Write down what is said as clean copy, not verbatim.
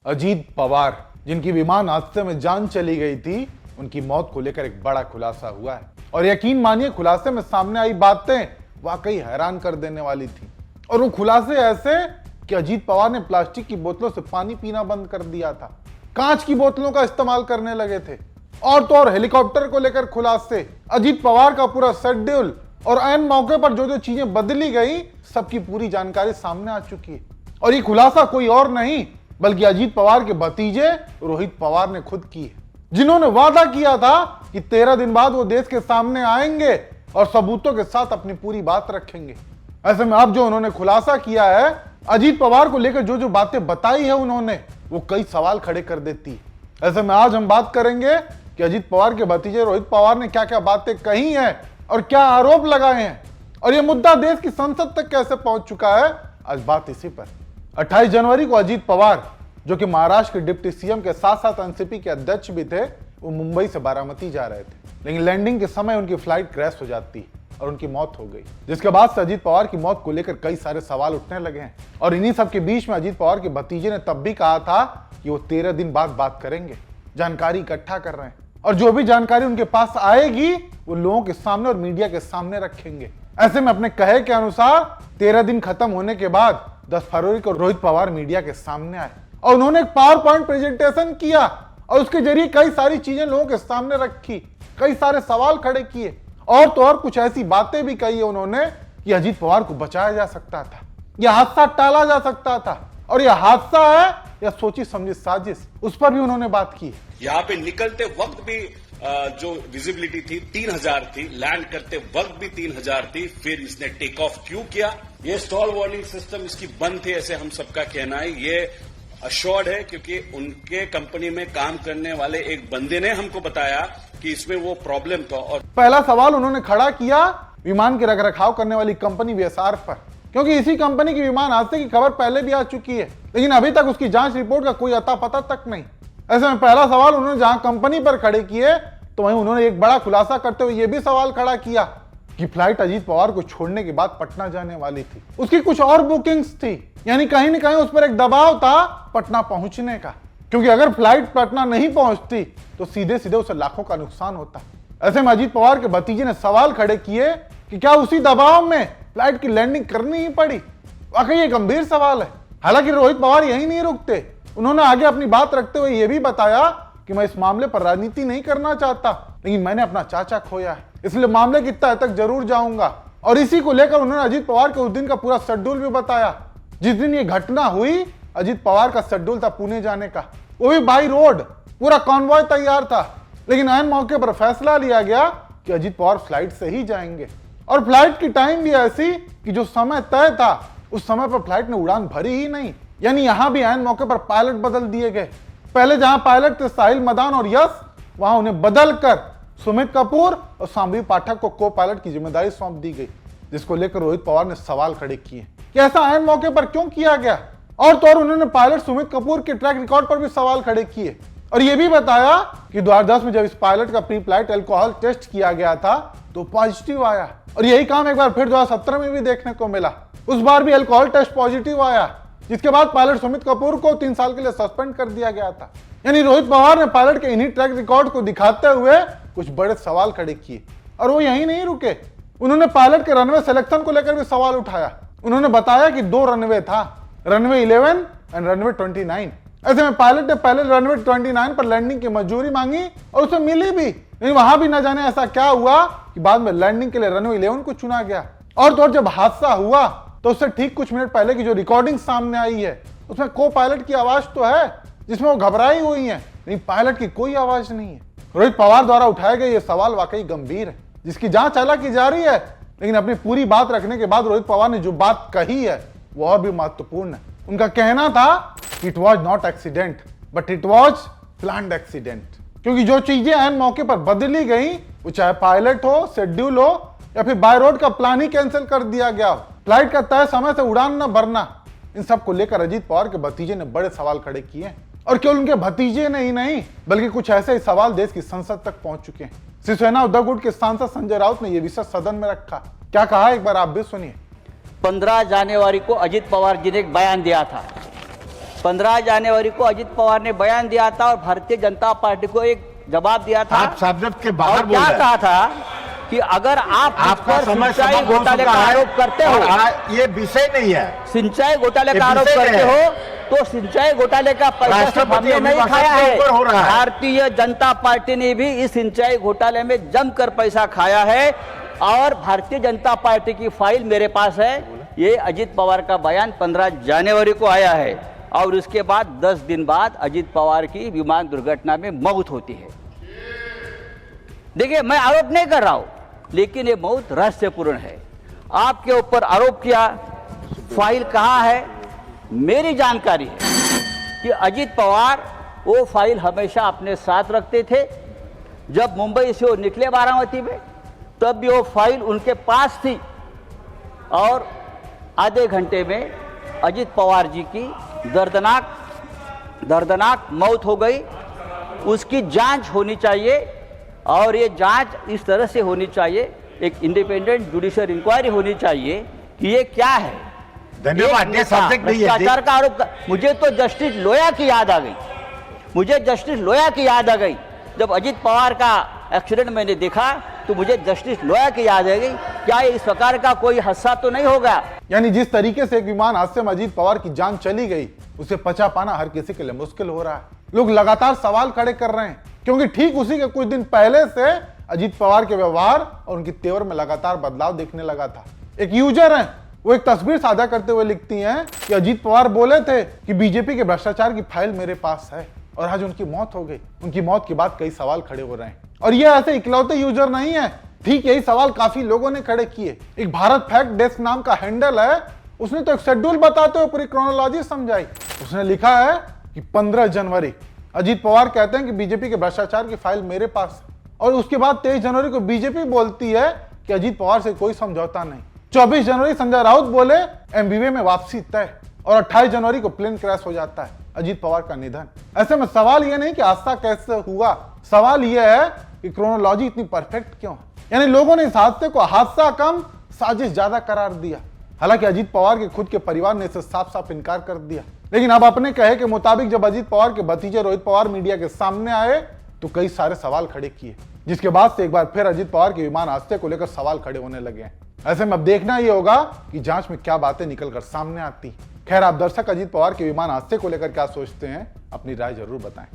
अजीत पवार, जिनकी विमान हादसे में जान चली गई थी, उनकी मौत को लेकर एक बड़ा खुलासा हुआ है। और यकीन मानिए, खुलासे में सामने आई बातें वाकई हैरान कर देने वाली थी। और वो खुलासे ऐसे कि अजीत पवार ने प्लास्टिक की बोतलों से पानी पीना बंद कर दिया था, कांच की बोतलों का इस्तेमाल करने लगे थे। और तो और हेलीकॉप्टर को लेकर खुलासे, अजीत पवार का पूरा शेड्यूल और ऐन मौके पर जो जो चीजें बदली गई, सबकी पूरी जानकारी सामने आ चुकी है। और ये खुलासा कोई और नहीं बल्कि अजीत पवार के भतीजे रोहित पवार ने खुद की है, जिन्होंने वादा किया था कि 13 दिन बाद वो देश के सामने आएंगे और सबूतों के साथ अपनी पूरी बात रखेंगे। ऐसे में अब जो उन्होंने खुलासा किया है, अजीत पवार को लेकर जो जो बातें बताई है उन्होंने, वो कई सवाल खड़े कर देती है। ऐसे में आज हम बात करेंगे कि अजीत पवार के भतीजे रोहित पवार ने क्या क्या बातें कही हैं और क्या आरोप लगाए हैं, और ये मुद्दा देश की संसद तक कैसे पहुंच चुका है। आज बात इसी पर। 28 जनवरी को अजीत पवार, जो कि महाराष्ट्र के डिप्टी सीएम के साथ साथ एनसीपी के अध्यक्ष भी थे, वो मुंबई से बारामती जा रहे थे, लेकिन लैंडिंग के समय उनकी फ्लाइट क्रैश हो जाती और उनकी मौत हो गई, जिसके बाद से अजीत पवार की मौत को लेकर कई सारे सवाल उठने लगे हैं। और इन्हीं सब के बीच में अजीत पवार के भतीजे ने तब भी कहा था कि वो 13 दिन बाद बात करेंगे, जानकारी इकट्ठा कर रहे हैं, और जो भी जानकारी उनके पास आएगी वो लोगों के सामने और मीडिया के सामने रखेंगे। ऐसे में अपने कहे के अनुसार 13 दिन खत्म होने के बाद 10 फरवरी को रोहित पवार मीडिया के सामने आए और उन्होंने एक पावर पॉइंट प्रेजेंटेशन किया और उसके जरिए कई सारी चीजें लोगों के सामने रखी, कई सारे सवाल खड़े किए, और तो और कुछ ऐसी बातें भी कही है उन्होंने कि अजीत पवार को बचाया जा सकता था, यह हादसा टाला जा सकता था, और यह हादसा है या सोची समझी साजिश, उस पर भी उन्होंने बात की। यहाँ पे निकलते वक्त भी जो विजिबिलिटी थी 3000 थी, लैंड करते वक्त भी 3000 थी, फिर इसने टेक ऑफ क्यों किया, ये स्टॉल वार्निंग सिस्टम इसकी बंद थी, ऐसे हम सबका कहना है। ये अश्योर्ड है क्योंकि उनके कंपनी में काम करने वाले एक बंदे ने हमको बताया कि इसमें वो प्रॉब्लम था। और पहला सवाल उन्होंने खड़ा किया विमान के रखरखाव करने वाली कंपनी वीएसआर पर, क्योंकि इसी कंपनी की विमान हादसे की खबर पहले भी आ चुकी है, लेकिन अभी तक उसकी जांच रिपोर्ट का कोई अता पता तक नहीं। ऐसे में पहला सवाल उन्होंने जहां कंपनी पर खड़े किए, तो वहीं उन्होंने एक बड़ा खुलासा करते हुए यह भी सवाल खड़ा किया कि फ्लाइट अजीत पवार को छोड़ने के बाद पटना जाने वाली थी, उसकी कुछ और बुकिंग्स थी, यानी कहीं न कहीं उस पर एक दबाव था पटना पहुंचने का, क्योंकि अगर फ्लाइट पटना नहीं पहुंचती तो सीधे सीधे उसे लाखों का नुकसान होता। ऐसे में अजीत पवार के भतीजे ने सवाल खड़े किए कि क्या उसी दबाव में फ्लाइट की लैंडिंग करनी ही पड़ी। वाकई ये गंभीर सवाल है। हालांकि रोहित पवार यही नहीं रुकते, उन्होंने आगे अपनी बात रखते हुए यह भी बताया कि मैं इस मामले पर राजनीति नहीं करना चाहता, लेकिन मैंने अपना चाचा खोया है, इसलिए मामले की तह तक जरूर जाऊंगा। और इसी को लेकर उन्होंने अजीत पवार के उस दिन का पूरा शेड्यूल भी बताया। जिस दिन ये घटना हुई, अजीत पवार का शेड्यूल था पुणे जाने का, वो भी बाई रोड, पूरा कॉन्वॉय तैयार था, लेकिन ऐन मौके पर फैसला लिया गया कि अजीत पवार फ्लाइट से ही जाएंगे। और फ्लाइट की टाइम भी ऐसी कि जो समय तय था उस समय पर फ्लाइट ने उड़ान भरी ही नहीं, यानी यहां भी ऐन मौके पर पायलट बदल दिए गए। पहले जहां पायलट थे साहिल मदान और यश, वहां उन्हें बदलकर सुमित कपूर और सांबी पाठक को को पायलट की जिम्मेदारी सौंप दी गई, जिसको लेकर रोहित पवार ने सवाल खड़े किए कि ऐसा ऐन मौके पर क्यों किया गया। और तो और उन्होंने पायलट सुमित कपूर के ट्रैक रिकॉर्ड पर भी सवाल खड़े किए और यह भी बताया कि 2010 में जब इस पायलट का प्री फ्लाइट अल्कोहल टेस्ट किया गया था तो पॉजिटिव आया, और यही काम एक बार फिर 2017 में भी देखने को मिला, उस बार भी अल्कोहल टेस्ट पॉजिटिव आया, जिसके बाद पायलट सुमित कपूर को 3 साल के लिए सस्पेंड कर दिया गया था। यानी रोहित पवार ने पायलट के इन्हीं ट्रैक रिकॉर्ड को दिखाते हुए कुछ बड़े सवाल खड़े किए, और वो यहीं नहीं रुके, उन्होंने पायलट के रनवे सिलेक्शन को लेकर भी सवाल उठाया। उन्होंने बताया कि 2 रनवे था, रनवे 11 एंड रनवे 29। ऐसे में पायलट ने पहले रनवे 29 पर लैंडिंग की मंजूरी मांगी और उसे मिली भी, लेकिन वहां भी न जाने ऐसा क्या हुआ कि बाद में लैंडिंग के लिए रनवे 11 को चुना गया। और तो और जब हादसा हुआ तो उससे ठीक कुछ मिनट पहले की जो रिकॉर्डिंग सामने आई है, उसमें को पायलट की आवाज तो है जिसमें वो घबराई हुई है, लेकिन पायलट की कोई आवाज नहीं है। रोहित पवार द्वारा उठाए गए ये सवाल वाकई गंभीर है, जिसकी जांच हालांकि जारी है, लेकिन अपनी पूरी बात रखने के बाद रोहित पवार ने जो बात कही है वो और भी महत्वपूर्ण है। उनका कहना था it was not accident but it was planned accident, क्योंकि जो चीजें ऐन मौके पर बदली गई, वो चाहे पायलट हो, शेड्यूल हो, या फिर बाय रोड का प्लान ही कैंसिल कर दिया गया, फ्लाइट का तय समय से उड़ान न भरना, इन सब को लेकर अजीत पवार के भतीजे ने बड़े सवाल खड़े किए। और केवल उनके भतीजे ने ही नहीं, बल्कि कुछ ऐसे ही सवाल देश की संसद तक पहुंच चुके हैं। शिवसेना उद्धव गुट के सांसद संजय राउत ने यह विषय सदन में रखा, क्या कहा एक बार आप भी सुनिए। 15 जनवरी को अजीत पवार जी ने एक बयान दिया था, 15 जनवरी को अजित पवार ने बयान दिया था और भारतीय जनता पार्टी को एक जवाब दिया था। आप सब्जेक्ट के बाहर और बोल क्या रहे हैं। कहा था कि अगर आप आपका समय सिंचाई समाप्त हो घोटाले का चुका है आरोप करते हो, और ये विषय नहीं है। सिंचाई घोटाले ये का आरोप विषय करते है। हो तो सिंचाई घोटाले का पैसा सिर्फ राष्ट्रपति हमने नहीं अभिभाषण खाया के है, ऊपर हो रहा है। भारतीय जनता पार्टी ने भी इस सिंचाई घोटाले में जमकर पैसा खाया है। और भारतीय जनता पार्टी की फाइल मेरे पास है। ये अजित पवार का बयान 15 जनवरी को आया है और उसके बाद 10 दिन बाद अजित पवार की विमान दुर्घटना में मौत होती है। देखिए, मैं आरोप नहीं कर रहा हूं, लेकिन ये मौत रहस्यपूर्ण है। आपके ऊपर आरोप किया, फाइल कहाँ है? मेरी जानकारी है कि अजित पवार वो फाइल हमेशा अपने साथ रखते थे। जब मुंबई से वो निकले बारामती में, तब भी वो फाइल उनके पास थी और आधे घंटे में अजित पवार जी की दर्दनाक मौत हो गई। उसकी जांच होनी चाहिए और ये जांच इस तरह से होनी चाहिए, एक इंडिपेंडेंट जुडिशियल इंक्वायरी होनी चाहिए कि ये क्या है। धन्यवाद। ये सब्जेक्ट नहीं है। भ्रष्टाचार का आरोप मुझे तो जस्टिस लोया की याद आ गई। मुझे जस्टिस लोया की याद आ गई। जब अजित पवार का एक्सीडेंट मैंने देखा तो मुझे जस्टिस लोया की याद आ गई। क्या इस प्रकार का कोई हादसा तो नहीं होगा? यानी जिस तरीके से एक विमान हादसे में अजीत पवार की जान चली गई, उसे पचा पाना हर किसी के लिए मुश्किल हो रहा है। लोग लगातार सवाल खड़े कर रहे हैं, क्योंकि ठीक उसी के कुछ दिन पहले से अजीत पवार के व्यवहार और उनकी तेवर में लगातार बदलाव दिखने लगा था। एक यूजर है, वो एक तस्वीर साझा करते हुए लिखती हैं कि अजीत पवार बोले थे कि बीजेपी के भ्रष्टाचार की फाइल मेरे पास है, और आज उनकी मौत हो गई। उनकी मौत के बाद कई सवाल खड़े हो रहे हैं, और ये ऐसे इकलौते यूजर नहीं है। ठीक यही सवाल काफी लोगों ने खड़े किए। एक भारत फैक्ट डेस्क नाम का हैंडल है, उसने तो एक शेड्यूल बताते हुए पूरी क्रोनोलॉजी समझाई। उसने लिखा है कि 15 जनवरी अजीत पवार कहते हैं कि बीजेपी के भ्रष्टाचार की फाइल मेरे पास है, और उसके बाद 23 जनवरी को बीजेपी बोलती है कि अजीत पवार से कोई समझौता नहीं। 24 जनवरी संजय राउत बोले एमबीवे में वापसी तय, और 28 जनवरी को प्लेन क्रैश हो जाता है, अजीत पवार का निधन। ऐसे में सवाल यह नहीं कि हादसा कैसे हुआ, सवाल यह है कि क्रोनोलॉजी इतनी परफेक्ट क्यों है। यानी लोगों ने इस हादसे को हादसा कम साजिश ज्यादा करार दिया। हालांकि अजीत पवार के खुद के परिवार ने इसे साफ साफ इनकार कर दिया, लेकिन अब अपने कहे के मुताबिक जब अजीत पवार के भतीजे रोहित पवार मीडिया के सामने आए तो कई सारे सवाल खड़े किए, जिसके बाद से एक बार फिर अजीत पवार के विमान हादसे को लेकर सवाल खड़े होने लगे हैं। ऐसे में अब देखना यह होगा कि जांच में क्या बातें निकलकर सामने आती। खैर, आप दर्शक अजीत पवार के विमान हादसे को लेकर क्या सोचते हैं, अपनी राय जरूर बताएं।